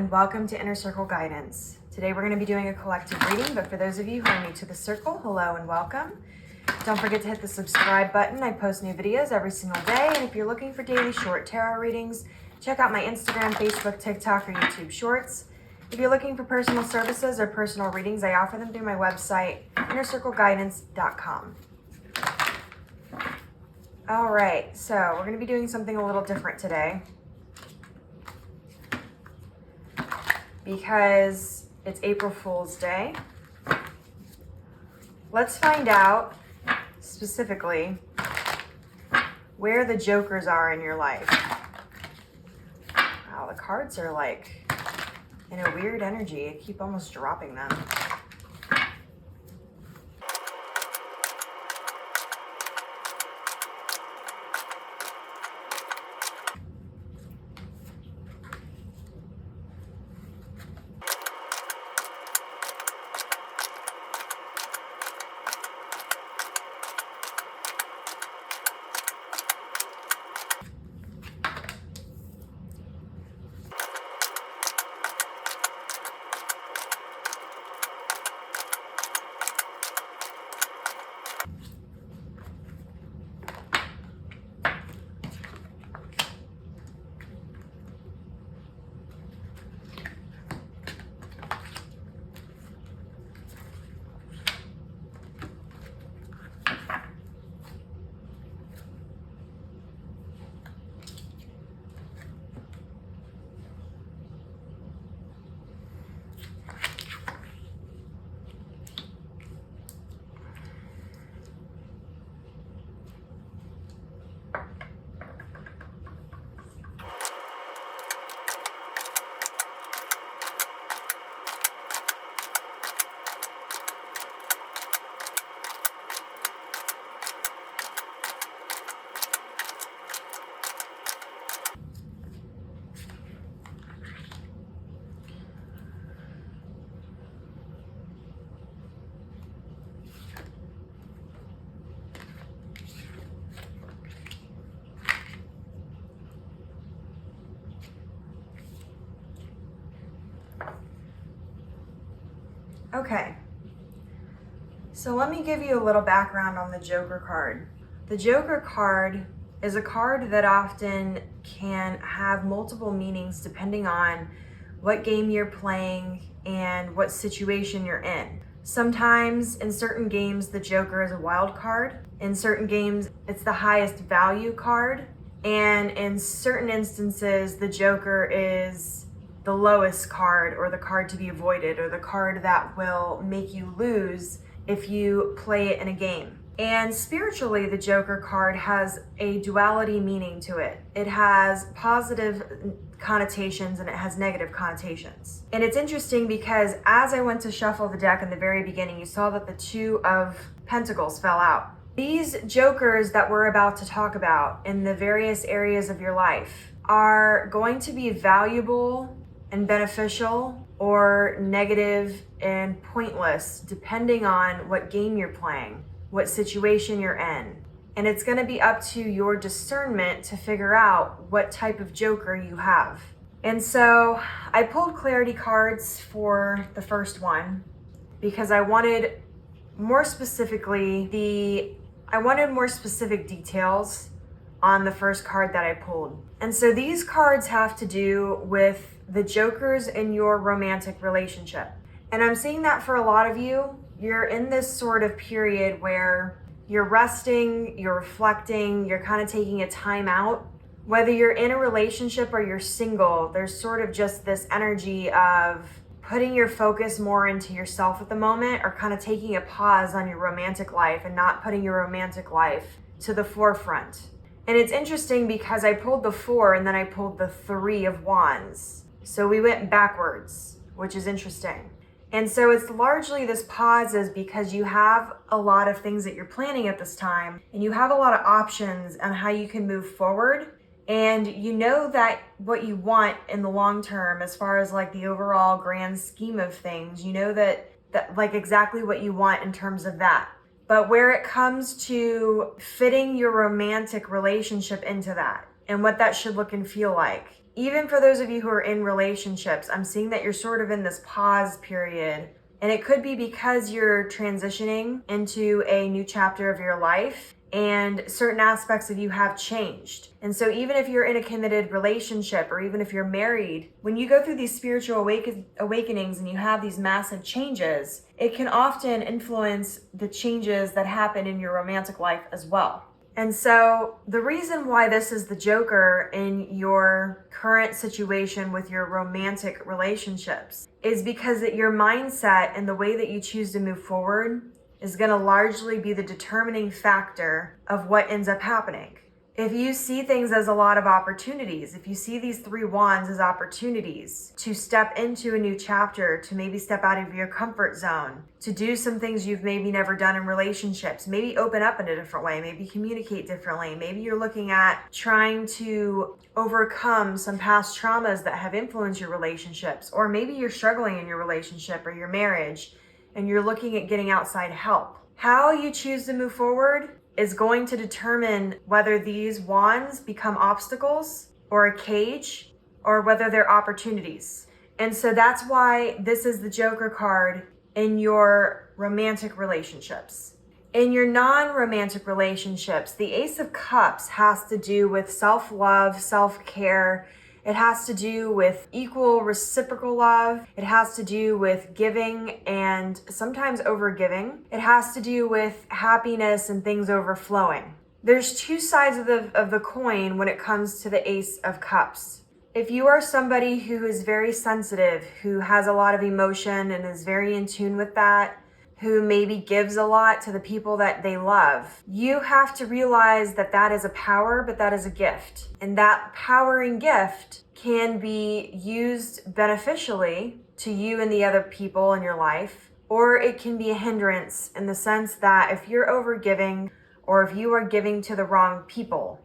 and welcome to Inner Circle Guidance. Today we're going to be doing a collective reading, but for those of you who are new to the circle, hello and welcome. Don't forget to hit the subscribe button. I post new videos every single day, and if you're looking for daily short tarot readings, check out my Instagram, Facebook, TikTok, or YouTube Shorts. If you're looking for personal services or personal readings, I offer them through my website, innercircleguidance.com. All right, so we're going to be doing something a little different today because it's April Fool's Day. Let's find out specifically where the jokers are in your life. Wow, the cards are like in a weird energy. I keep almost dropping them. Okay, so let me give you a little background on the Joker card. The Joker card is a card that often can have multiple meanings depending on what game you're playing and what situation you're in. Sometimes in certain games, the Joker is a wild card. In certain games, it's the highest value card. And in certain instances, the Joker is the lowest card, or the card to be avoided, or the card that will make you lose if you play it in a game. And spiritually, the Joker card has a duality meaning to it. It has positive connotations and it has negative connotations. And it's interesting because as I went to shuffle the deck in the very beginning, you saw that the Two of Pentacles fell out. These jokers that we're about to talk about in the various areas of your life are going to be valuable and beneficial, or negative and pointless, depending on what game you're playing, what situation you're in. And it's going to be up to your discernment to figure out what type of Joker you have. And so I pulled clarity cards for the first one because I wanted more specific details on the first card that I pulled. And so these cards have to do with the jokers in your romantic relationship. And I'm seeing that for a lot of you, you're in this sort of period where you're resting, you're reflecting, you're kind of taking a time out. Whether you're in a relationship or you're single, there's sort of just this energy of putting your focus more into yourself at the moment, or kind of taking a pause on your romantic life and not putting your romantic life to the forefront. And it's interesting because I pulled the 4 and then I pulled the 3 of Wands. So we went backwards, which is interesting. And so it's largely this pause is because you have a lot of things that you're planning at this time, and you have a lot of options on how you can move forward. And you know that what you want in the long term, as far as like the overall grand scheme of things, you know that like exactly what you want in terms of that. But where it comes to fitting your romantic relationship into that and what that should look and feel like, even for those of you who are in relationships, I'm seeing that you're sort of in this pause period. And it could be because you're transitioning into a new chapter of your life and certain aspects of you have changed. And so even if you're in a committed relationship or even if you're married, when you go through these spiritual awakenings and you have these massive changes, it can often influence the changes that happen in your romantic life as well. And so the reason why this is the Joker in your current situation with your romantic relationships is because that your mindset and the way that you choose to move forward is going to largely be the determining factor of what ends up happening. If you see things as a lot of opportunities, if you see these 3 wands as opportunities to step into a new chapter, to maybe step out of your comfort zone, to do some things you've maybe never done in relationships, maybe open up in a different way, maybe communicate differently, maybe you're looking at trying to overcome some past traumas that have influenced your relationships, or maybe you're struggling in your relationship or your marriage and you're looking at getting outside help. How you choose to move forward is going to determine whether these wands become obstacles or a cage or whether they're opportunities. And so that's why this is the Joker card in your romantic relationships. In your non-romantic relationships, the Ace of Cups has to do with self-love, self-care. It has to do with equal reciprocal love. It has to do with giving and sometimes overgiving. It has to do with happiness and things overflowing. There's 2 sides of the coin when it comes to the Ace of Cups. If you are somebody who is very sensitive, who has a lot of emotion and is very in tune with that, who maybe gives a lot to the people that they love, you have to realize that that is a power, but that is a gift. And that power and gift can be used beneficially to you and the other people in your life, or it can be a hindrance in the sense that if you're overgiving or if you are giving to the wrong people,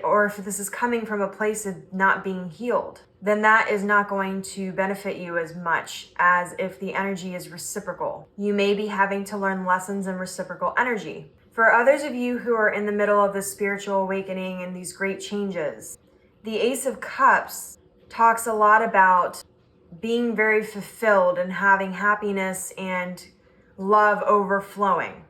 or if this is coming from a place of not being healed, then that is not going to benefit you as much as if the energy is reciprocal. You may be having to learn lessons in reciprocal energy. For others of you who are in the middle of this spiritual awakening and these great changes, the Ace of Cups talks a lot about being very fulfilled and having happiness and love overflowing.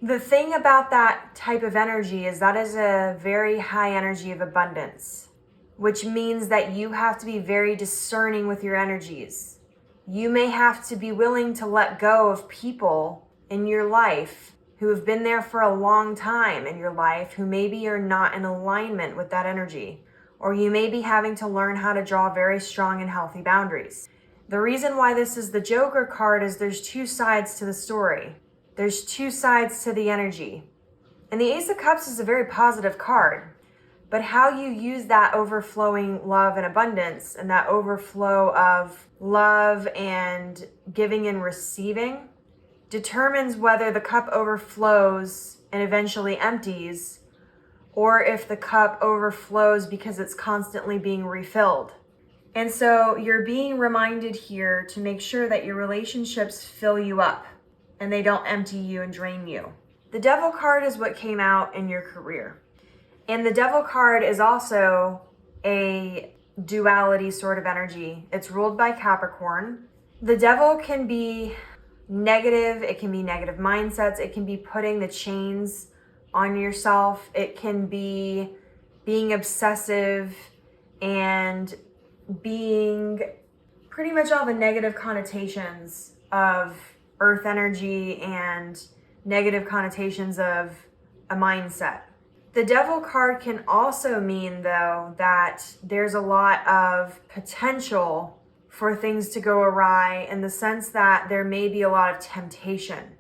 The thing about that type of energy is that is a very high energy of abundance, which means that you have to be very discerning with your energies. You may have to be willing to let go of people in your life who have been there for a long time in your life, who maybe are not in alignment with that energy, or you may be having to learn how to draw very strong and healthy boundaries. The reason why this is the Joker card is there's 2 sides to the story. There's 2 sides to the energy. And the Ace of Cups is a very positive card. But how you use that overflowing love and abundance and that overflow of love and giving and receiving determines whether the cup overflows and eventually empties, or if the cup overflows because it's constantly being refilled. And so you're being reminded here to make sure that your relationships fill you up and they don't empty you and drain you. The Devil card is what came out in your career. And the Devil card is also a duality sort of energy. It's ruled by Capricorn. The Devil can be negative. It can be negative mindsets. It can be putting the chains on yourself. It can be being obsessive and being pretty much all the negative connotations of earth energy and negative connotations of a mindset. The Devil card can also mean, though, that there's a lot of potential for things to go awry in the sense that there may be a lot of temptation.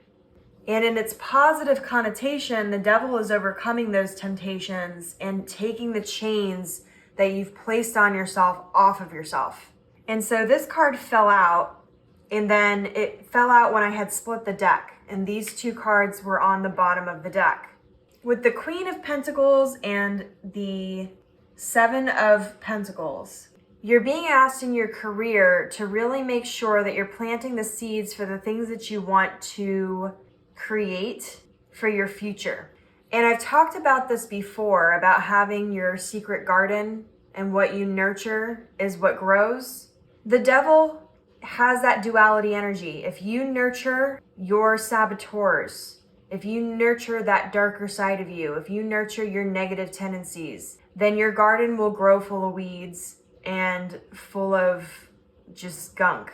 And in its positive connotation, the Devil is overcoming those temptations and taking the chains that you've placed on yourself off of yourself. And so this card fell out, and then it fell out when I had split the deck, and these 2 cards were on the bottom of the deck. With the Queen of Pentacles and the 7 of Pentacles, you're being asked in your career to really make sure that you're planting the seeds for the things that you want to create for your future. And I've talked about this before, about having your secret garden and what you nurture is what grows. The devil has that duality energy. If you nurture your saboteurs, if you nurture that darker side of you, if you nurture your negative tendencies, then your garden will grow full of weeds and full of just gunk.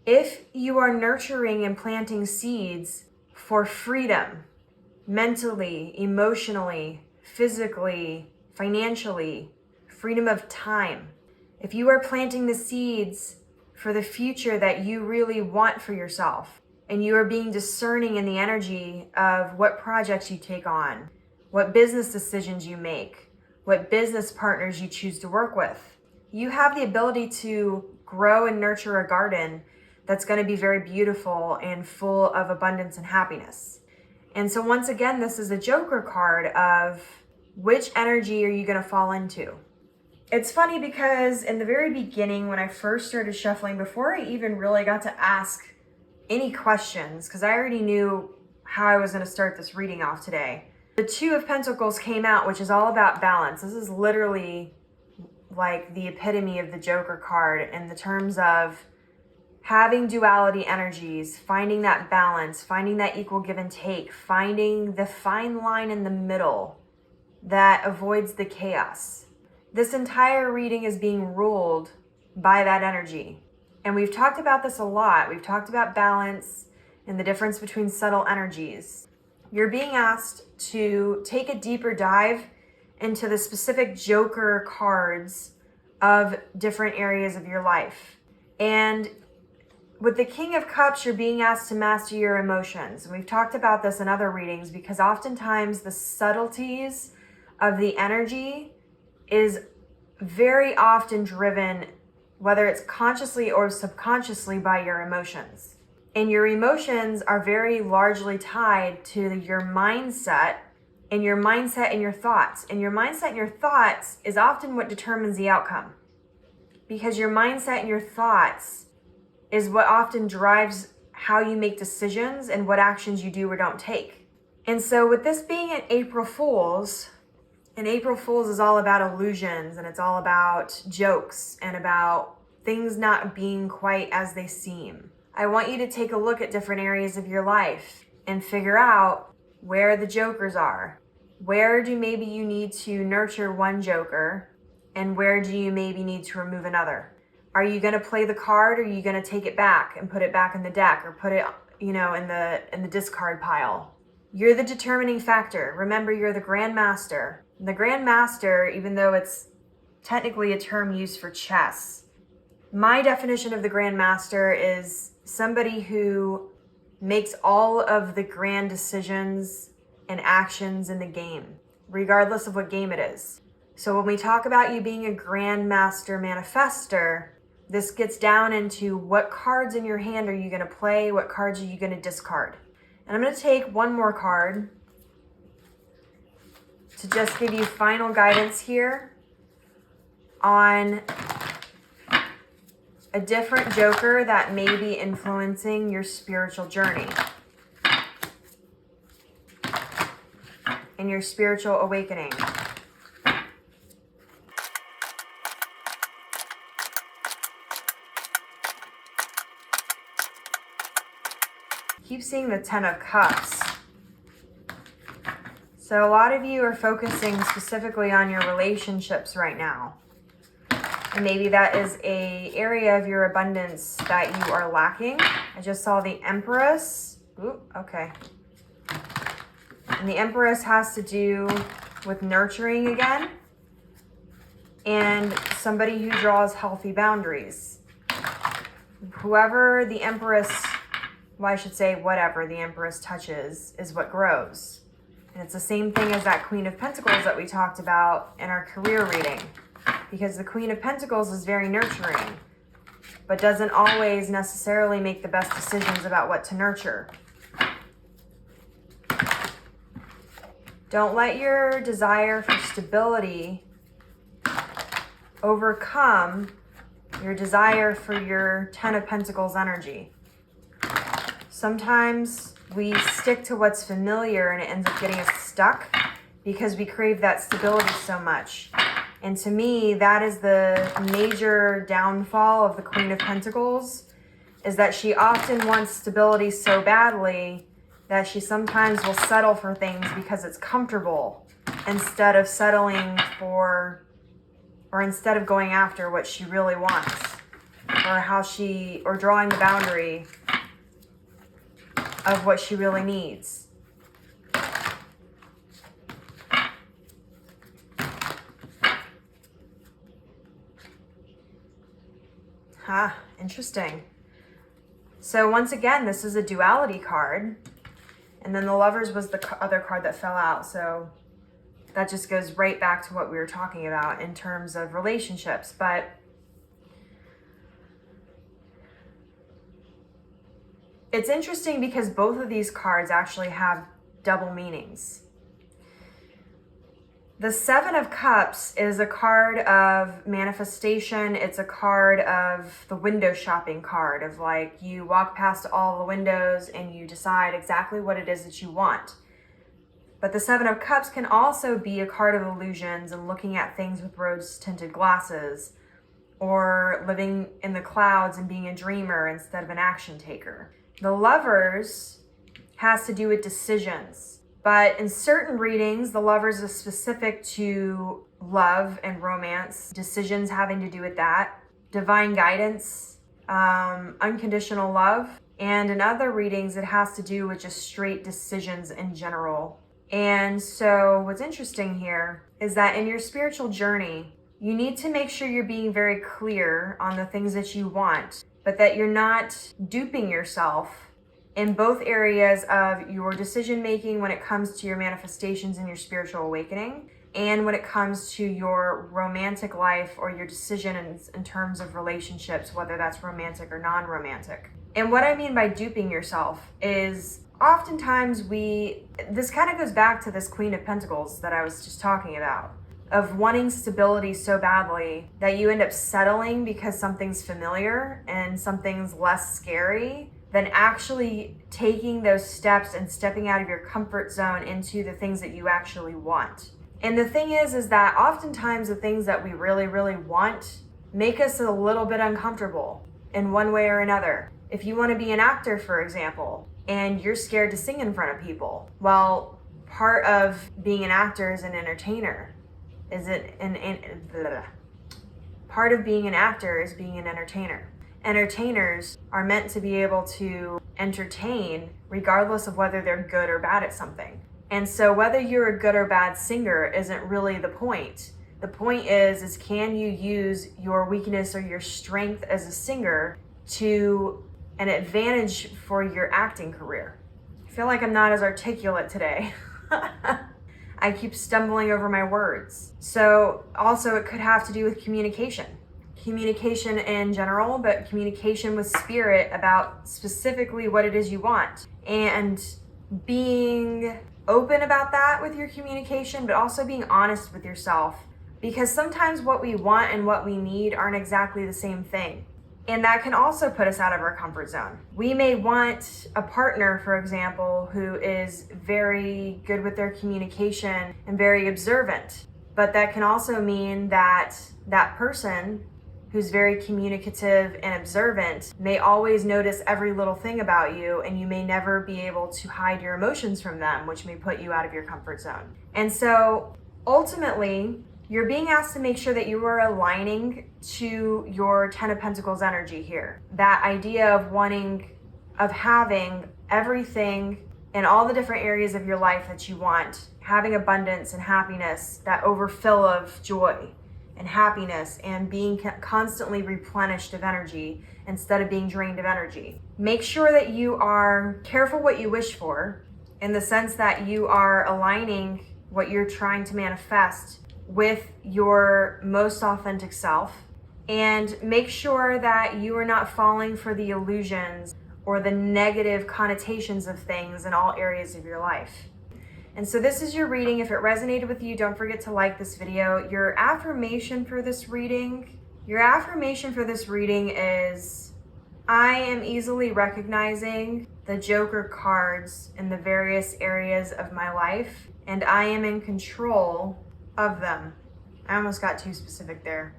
If you are nurturing and planting seeds for freedom, mentally, emotionally, physically, financially, freedom of time, if you are planting the seeds for the future that you really want for yourself, and you are being discerning in the energy of what projects you take on, what business decisions you make, what business partners you choose to work with, you have the ability to grow and nurture a garden that's going to be very beautiful and full of abundance and happiness. And so once again, this is a Joker card of which energy are you going to fall into? It's funny because in the very beginning, when I first started shuffling, before I even really got to ask any questions, because I already knew how I was going to start this reading off today, the Two of Pentacles came out, which is all about balance. This is literally like the epitome of the Joker card in the terms of having duality energies, finding that balance, finding that equal give and take, finding the fine line in the middle that avoids the chaos. This entire reading is being ruled by that energy. And we've talked about this a lot. We've talked about balance and the difference between subtle energies. You're being asked to take a deeper dive into the specific Joker cards of different areas of your life. And with the King of Cups, you're being asked to master your emotions. And we've talked about this in other readings because oftentimes the subtleties of the energy is very often driven, whether it's consciously or subconsciously, by your emotions. And your emotions are very largely tied to your mindset and your thoughts. And your mindset and your thoughts is often what determines the outcome. Because your mindset and your thoughts is what often drives how you make decisions and what actions you do or don't take. And so with this being an April Fool's, and April Fool's is all about illusions, and it's all about jokes and about things not being quite as they seem. I want you to take a look at different areas of your life and figure out where the jokers are. Where do maybe you need to nurture one joker, and where do you maybe need to remove another? Are you going to play the card, or are you going to take it back and put it back in the deck, or put it, in the discard pile? You're the determining factor. Remember, you're the Grand Master. The Grand Master, even though it's technically a term used for chess, my definition of the Grand Master is somebody who makes all of the grand decisions and actions in the game, regardless of what game it is. So when we talk about you being a Grand Master manifester, this gets down into what cards in your hand are you going to play, what cards are you going to discard. And I'm going to take one more card to just give you final guidance here on a different joker that may be influencing your spiritual journey and your spiritual awakening. Keep seeing the Ten of Cups. So a lot of you are focusing specifically on your relationships right now. And maybe that is an area of your abundance that you are lacking. I just saw the Empress. Ooh, okay. And the Empress has to do with nurturing again. And somebody who draws healthy boundaries. Whoever the Empress, well, I should say whatever the Empress touches is what grows. And it's the same thing as that Queen of Pentacles that we talked about in our career reading. Because the Queen of Pentacles is very nurturing, but doesn't always necessarily make the best decisions about what to nurture. Don't let your desire for stability overcome your desire for your Ten of Pentacles energy. Sometimes we stick to what's familiar and it ends up getting us stuck because we crave that stability so much. And to me, that is the major downfall of the Queen of Pentacles, is that she often wants stability so badly that she sometimes will settle for things because it's comfortable instead of settling for, or instead of going after what she really wants, or drawing the boundary of what she really needs. Interesting. So once again, this is a duality card. And then the Lovers was the other card that fell out. So that just goes right back to what we were talking about in terms of relationships. But it's interesting because both of these cards actually have double meanings. The Seven of Cups is a card of manifestation. It's a card of the window shopping card of like you walk past all the windows and you decide exactly what it is that you want. But the Seven of Cups can also be a card of illusions and looking at things with rose-tinted glasses, or living in the clouds and being a dreamer instead of an action taker. The Lovers has to do with decisions. But in certain readings, the Lovers is specific to love and romance, decisions having to do with that, divine guidance, unconditional love. And in other readings, it has to do with just straight decisions in general. And so what's interesting here is that in your spiritual journey, you need to make sure you're being very clear on the things that you want, but that you're not duping yourself in both areas of your decision making when it comes to your manifestations and your spiritual awakening, and when it comes to your romantic life or your decisions in terms of relationships, whether that's romantic or non-romantic. And what I mean by duping yourself is oftentimes this kind of goes back to this Queen of Pentacles that I was just talking about, of wanting stability so badly that you end up settling because something's familiar and something's less scary than actually taking those steps and stepping out of your comfort zone into the things that you actually want. And the thing is that oftentimes the things that we really, really want make us a little bit uncomfortable in one way or another. If you want to be an actor, for example, and you're scared to sing in front of people, well, part of being an actor is an entertainer. Part of being an actor is being an entertainer. Entertainers are meant to be able to entertain regardless of whether they're good or bad at something. And so whether you're a good or bad singer isn't really the point. The point is can you use your weakness or your strength as a singer to an advantage for your acting career? I feel like I'm not as articulate today. I keep stumbling over my words. So also it could have to do with communication in general, but communication with spirit about specifically what it is you want, and being open about that with your communication, but also being honest with yourself, because sometimes what we want and what we need aren't exactly the same thing. And that can also put us out of our comfort zone. We may want a partner, for example, who is very good with their communication and very observant, but that can also mean that that person who's very communicative and observant may always notice every little thing about you, and you may never be able to hide your emotions from them, which may put you out of your comfort zone. And so ultimately, you're being asked to make sure that you are aligning to your Ten of Pentacles energy here. That idea of having everything in all the different areas of your life that you want, having abundance and happiness, that overfill of joy and happiness, and being constantly replenished of energy instead of being drained of energy. Make sure that you are careful what you wish for, in the sense that you are aligning what you're trying to manifest with your most authentic self, and make sure that you are not falling for the illusions or the negative connotations of things in all areas of your life. And so this is your reading. If it resonated with you, don't forget to like this video. Your affirmation for this reading is, I am easily recognizing the Joker cards in the various areas of my life, and I am in control of them. I almost got too specific there.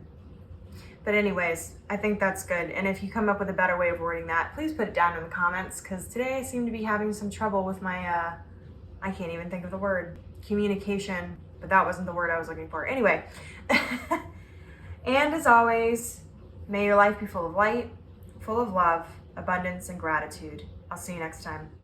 But anyways, I think that's good. And if you come up with a better way of wording that, please put it down in the comments, because today I seem to be having some trouble with my, I can't even think of the word, communication, but that wasn't the word I was looking for. Anyway, and as always, may your life be full of light, full of love, abundance, and gratitude. I'll see you next time.